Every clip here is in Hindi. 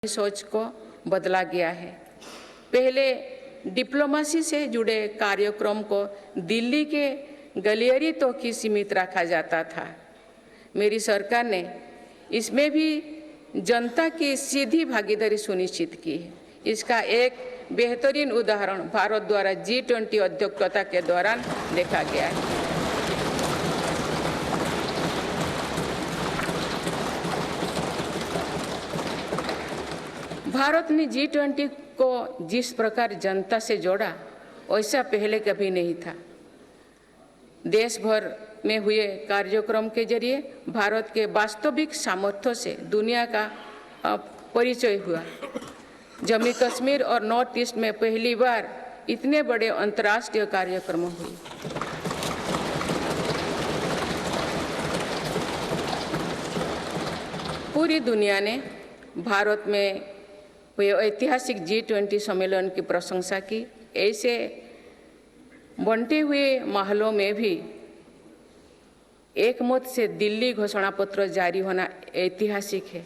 सोच को बदला गया है। पहले डिप्लोमेसी से जुड़े कार्यक्रम को दिल्ली के गलियारे तो ही सीमित रखा जाता था। मेरी सरकार ने इसमें भी जनता की सीधी भागीदारी सुनिश्चित की है। इसका एक बेहतरीन उदाहरण भारत द्वारा G20 अध्यक्षता के दौरान देखा गया है। भारत ने G20 को जिस प्रकार जनता से जोड़ा, वैसा पहले कभी नहीं था। देश भर में हुए कार्यक्रम के जरिए भारत के वास्तविक सामर्थ्य से दुनिया का परिचय हुआ। जम्मू कश्मीर और नॉर्थ ईस्ट में पहली बार इतने बड़े अंतर्राष्ट्रीय कार्यक्रम हुए। पूरी दुनिया ने भारत में हुए ऐतिहासिक G20 सम्मेलन की प्रशंसा की। ऐसे बंटे हुए माहौल में भी एक मत से दिल्ली घोषणा पत्र जारी होना ऐतिहासिक है।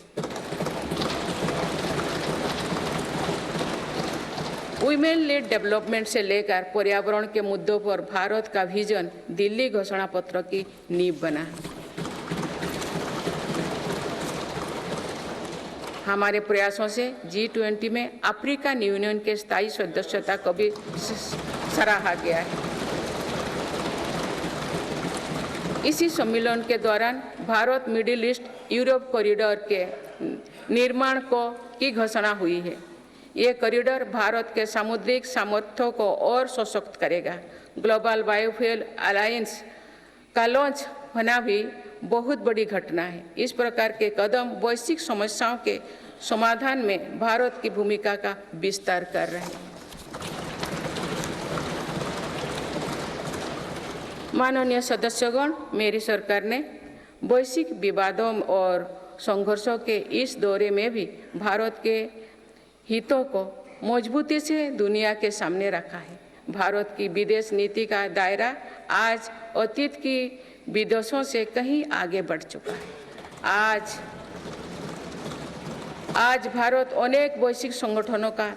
वुमेन लेड डेवलपमेंट से लेकर पर्यावरण के मुद्दों पर भारत का विजन दिल्ली घोषणा पत्र की नींव बना है। हमारे प्रयासों से G20 में अफ्रीकन यूनियन के स्थायी सदस्यता को भी सराहा गया है। इसी सम्मेलन के दौरान Bharat middle east Europe corridor के निर्माण की घोषणा हुई है। ये कॉरिडोर भारत के सामुद्रिक सामर्थ्यों को और सशक्त करेगा। ग्लोबल बायोफ्यूल अलायंस का लॉन्च होना भी बहुत बड़ी घटना है। इस प्रकार के कदम वैश्विक समस्याओं के समाधान में भारत की भूमिका का विस्तार कर रहे हैं। माननीय सदस्यगण, मेरी सरकार ने वैश्विक विवादों और संघर्षों के इस दौरे में भी भारत के हितों को मजबूती से दुनिया के सामने रखा है। भारत की विदेश नीति का दायरा आज अतीत की विदेशों से कहीं आगे बढ़ चुका है। आज भारत अनेक वैश्विक संगठनों का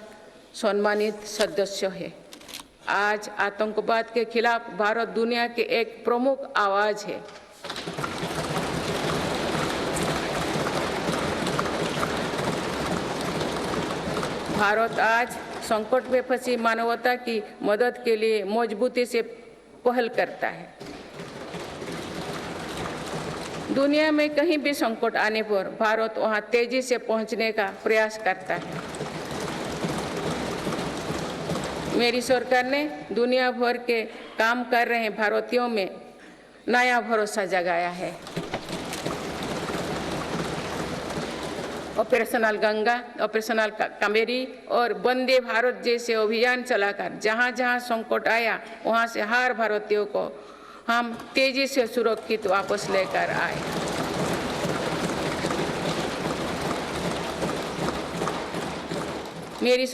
सम्मानित सदस्य है। आज आतंकवाद के खिलाफ भारत दुनिया के एक प्रमुख आवाज है। भारत आज संकट में फंसी मानवता की मदद के लिए मजबूती से पहल करता है। दुनिया में कहीं भी संकट आने पर भारत वहां तेजी से पहुंचने का प्रयास करता है। मेरी सरकार ने दुनिया भर के काम कर रहे भारतीयों में नया भरोसा जगाया है। ऑपरेशनल गंगा, ऑपरेशनल कावेरी और वंदे भारत जैसे अभियान चलाकर जहां जहां संकट आया वहां से हर भारतीयों को हम तेजी से सुरक्षित वापस लेकर आए। मेरी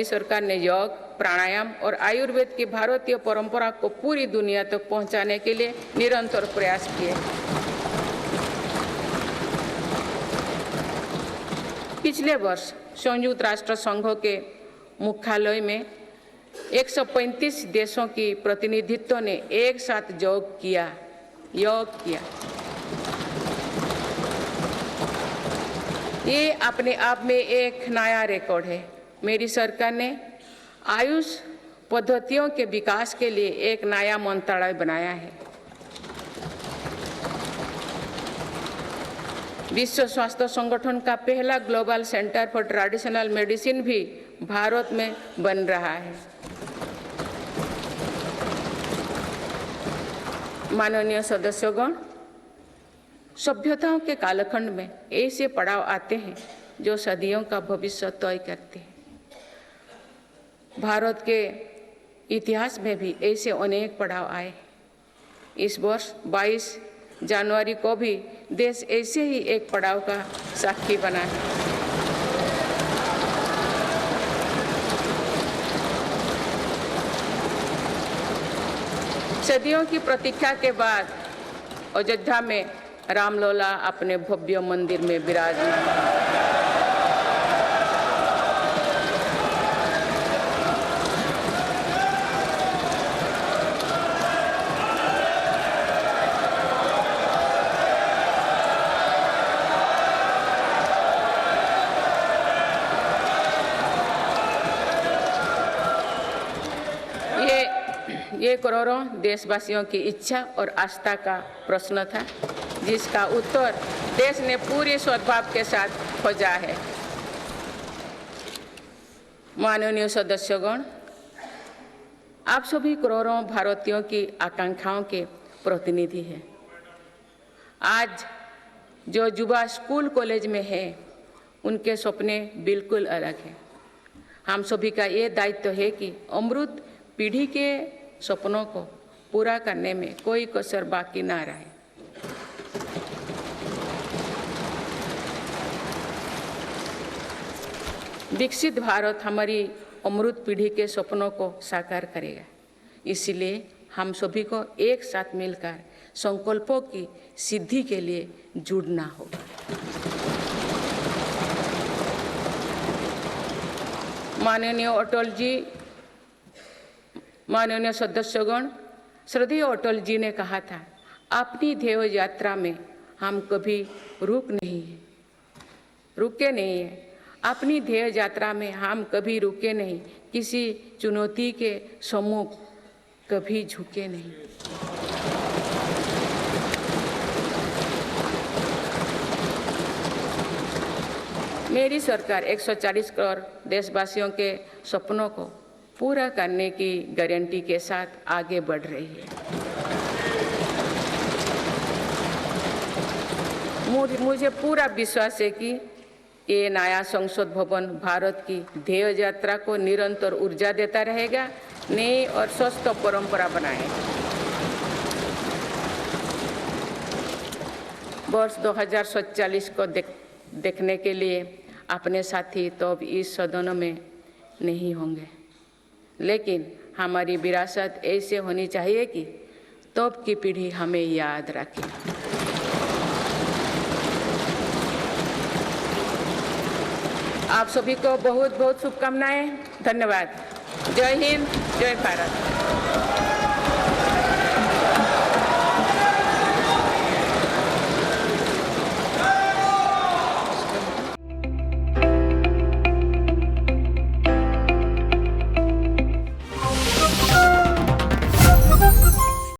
सरकार ने योग, प्राणायाम और आयुर्वेद की भारतीय परंपरा को पूरी दुनिया तक पहुंचाने के लिए निरंतर प्रयास किए। पिछले वर्ष संयुक्त राष्ट्र संघ के मुख्यालय में 135 देशों की प्रतिनिधित्व ने एक साथ योग किया। ये अपने आप में एक नया रिकॉर्ड है। मेरी सरकार ने आयुष पद्धतियों के विकास के लिए एक नया मंत्रालय बनाया है। विश्व स्वास्थ्य संगठन का पहला global centre for traditional medicine भी भारत में बन रहा है। माननीय सदस्यगण, सभ्यताओं के कालखंड में ऐसे पड़ाव आते हैं जो सदियों का भविष्य तय करते हैं। भारत के इतिहास में भी ऐसे अनेक पड़ाव आए। इस वर्ष 22 जनवरी को भी देश ऐसे ही एक पड़ाव का साक्षी बना है। सदियों की प्रतीक्षा के बाद अयोध्या में रामलला अपने भव्य मंदिर में विराजमान। ये करोड़ों देशवासियों की इच्छा और आस्था का प्रश्न था, जिसका उत्तर देश ने पूरे सद्भाव के साथ खोजा है। माननीय सदस्यगण, आप सभी करोड़ों भारतीयों की आकांक्षाओं के प्रतिनिधि हैं। आज जो युवा स्कूल कॉलेज में है, उनके सपने बिल्कुल अलग हैं। हम सभी का ये दायित्व है कि अमृत पीढ़ी के सपनों को पूरा करने में कोई कसर बाकी ना रहे। विकसित भारत हमारी अमृत पीढ़ी के सपनों को साकार करेगा। इसलिए हम सभी को एक साथ मिलकर संकल्पों की सिद्धि के लिए जुड़ना होगा। माननीय अटल जी, माननीय सदस्यगण, श्रद्धेय अटल जी ने कहा था, अपनी ध्येय यात्रा में हम कभी रुके नहीं हैं। अपनी ध्येय यात्रा में हम कभी रुके नहीं, किसी चुनौती के सम्मुख कभी झुके नहीं। मेरी सरकार 140 करोड़ देशवासियों के सपनों को पूरा करने की गारंटी के साथ आगे बढ़ रही है। मुझे पूरा विश्वास है कि ये नया संसद भवन भारत की ध्येय यात्रा को निरंतर ऊर्जा देता रहेगा, नई और स्वस्थ परंपरा बनाएगा। वर्ष 2047 को देखने के लिए अपने साथी तो अब इस सदन में नहीं होंगे, लेकिन हमारी विरासत ऐसे होनी चाहिए कि तब की पीढ़ी हमें याद रखे। आप सभी को बहुत बहुत शुभकामनाएं। धन्यवाद। जय हिंद, जय भारत।